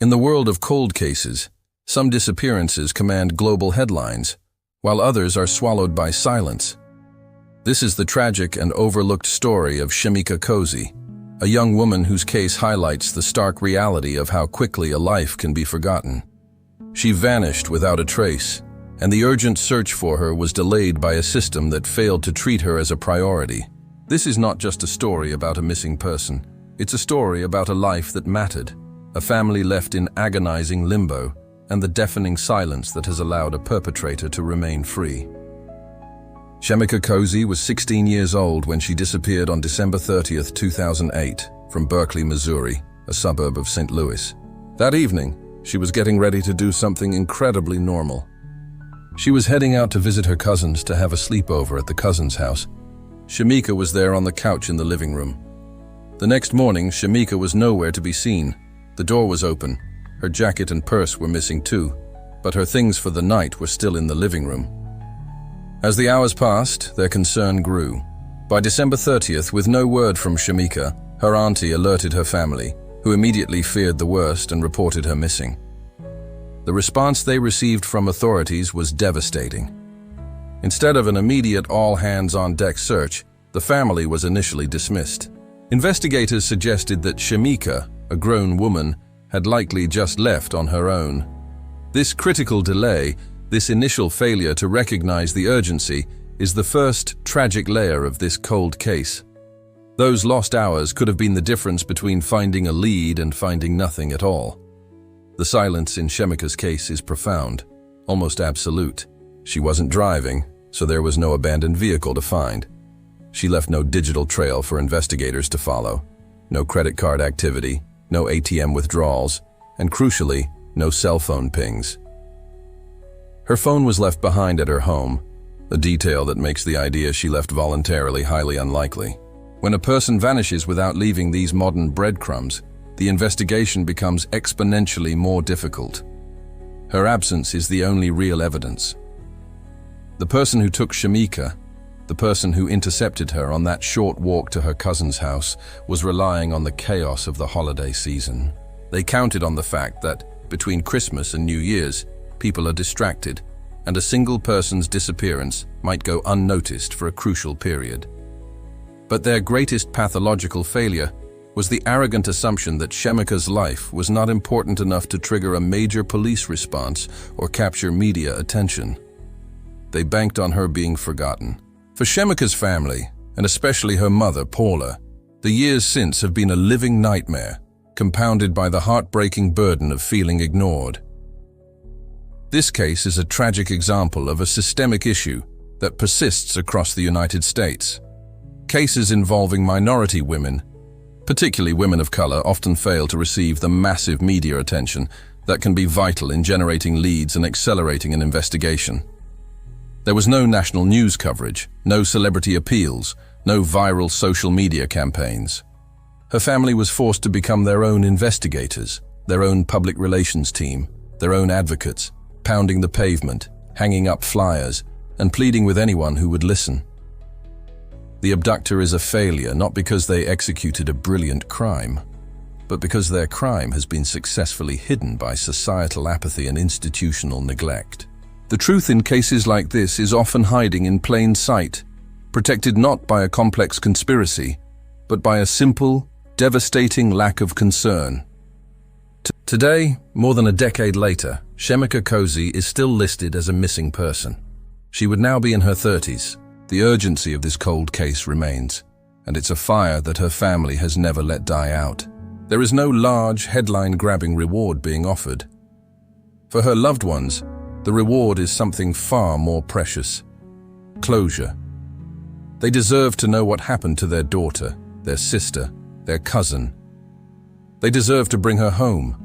In the world of cold cases, some disappearances command global headlines, while others are swallowed by silence. This is the tragic and overlooked story of Shemika Cosey, a young woman whose case highlights the stark reality of how quickly a life can be forgotten. She vanished without a trace, and the urgent search for her was delayed by a system that failed to treat her as a priority. This is not just a story about a missing person. It's a story about a life that mattered, a family left in agonizing limbo, and the deafening silence that has allowed a perpetrator to remain free. Shemika Cosey was 16 years old when she disappeared on December 30th, 2008, from Berkeley, Missouri, a suburb of St. Louis. That evening, she was getting ready to do something incredibly normal. She was heading out to visit her cousins to have a sleepover at the cousin's house. Shemika was there on the couch in the living room. The next morning, Shemika was nowhere to be seen. The door was open. Her jacket and purse were missing too, but her things for the night were still in the living room. As the hours passed, their concern grew. By December 30th, with no word from Shemika, her auntie alerted her family, who immediately feared the worst and reported her missing. The response they received from authorities was devastating. Instead of an immediate all-hands-on-deck search, the family was initially dismissed. Investigators suggested that Shemika, a grown woman, had likely just left on her own. This critical delay, this initial failure to recognize the urgency, is the first tragic layer of this cold case. Those lost hours could have been the difference between finding a lead and finding nothing at all. The silence in Shemika's case is profound, almost absolute. She wasn't driving, so there was no abandoned vehicle to find. She left no digital trail for investigators to follow, no credit card activity, no ATM withdrawals, and crucially, no cell phone pings. Her phone was left behind at her home, a detail that makes the idea she left voluntarily highly unlikely. When a person vanishes without leaving these modern breadcrumbs, the investigation becomes exponentially more difficult. Her absence is the only real evidence. The person who took Shemika, the person who intercepted her on that short walk to her cousin's house, was relying on the chaos of the holiday season. They counted on the fact that, between Christmas and New Year's, people are distracted, and a single person's disappearance might go unnoticed for a crucial period. But their greatest pathological failure was the arrogant assumption that Shemika's life was not important enough to trigger a major police response or capture media attention. They banked on her being forgotten. For Shemika's family, and especially her mother, Paula, the years since have been a living nightmare, compounded by the heartbreaking burden of feeling ignored. This case is a tragic example of a systemic issue that persists across the United States. Cases involving minority women, particularly women of color, often fail to receive the massive media attention that can be vital in generating leads and accelerating an investigation. There was no national news coverage, no celebrity appeals, no viral social media campaigns. Her family was forced to become their own investigators, their own public relations team, their own advocates, pounding the pavement, hanging up flyers, and pleading with anyone who would listen. The abductor is a failure not because they executed a brilliant crime, but because their crime has been successfully hidden by societal apathy and institutional neglect. The truth in cases like this is often hiding in plain sight, protected not by a complex conspiracy, but by a simple, devastating lack of concern. Today, more than a decade later, Shemika Cosey is still listed as a missing person. She would now be in her 30s. The urgency of this cold case remains, and it's a fire that her family has never let die out. There is no large, headline-grabbing reward being offered. For her loved ones, the reward is something far more precious: closure. They deserve to know what happened to their daughter, their sister, their cousin. They deserve to bring her home.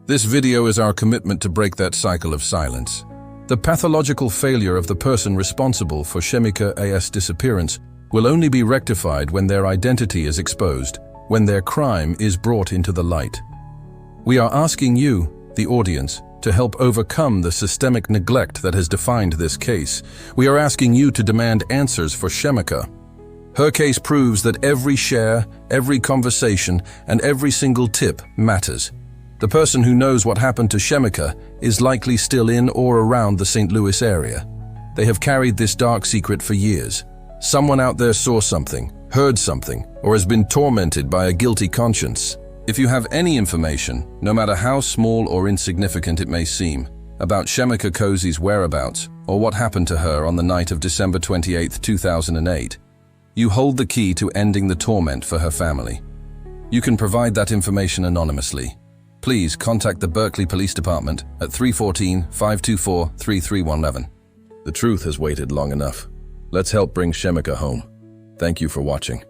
This video is our commitment to break that cycle of silence. The pathological failure of the person responsible for Shemika's disappearance will only be rectified when their identity is exposed, when their crime is brought into the light. We are asking you, the audience, to help overcome the systemic neglect that has defined this case. We are asking you to demand answers for Shemika. Her case proves that every share, every conversation, and every single tip matters. The person who knows what happened to Shemika is likely still in or around the St. Louis area. They have carried this dark secret for years. Someone out there saw something, heard something, or has been tormented by a guilty conscience. If you have any information, no matter how small or insignificant it may seem, about Shemika Cosey's whereabouts or what happened to her on the night of December 28, 2008, you hold the key to ending the torment for her family. You can provide that information anonymously. Please contact the Berkeley Police Department at 314-524-3311. The truth has waited long enough. Let's help bring Shemika home. Thank you for watching.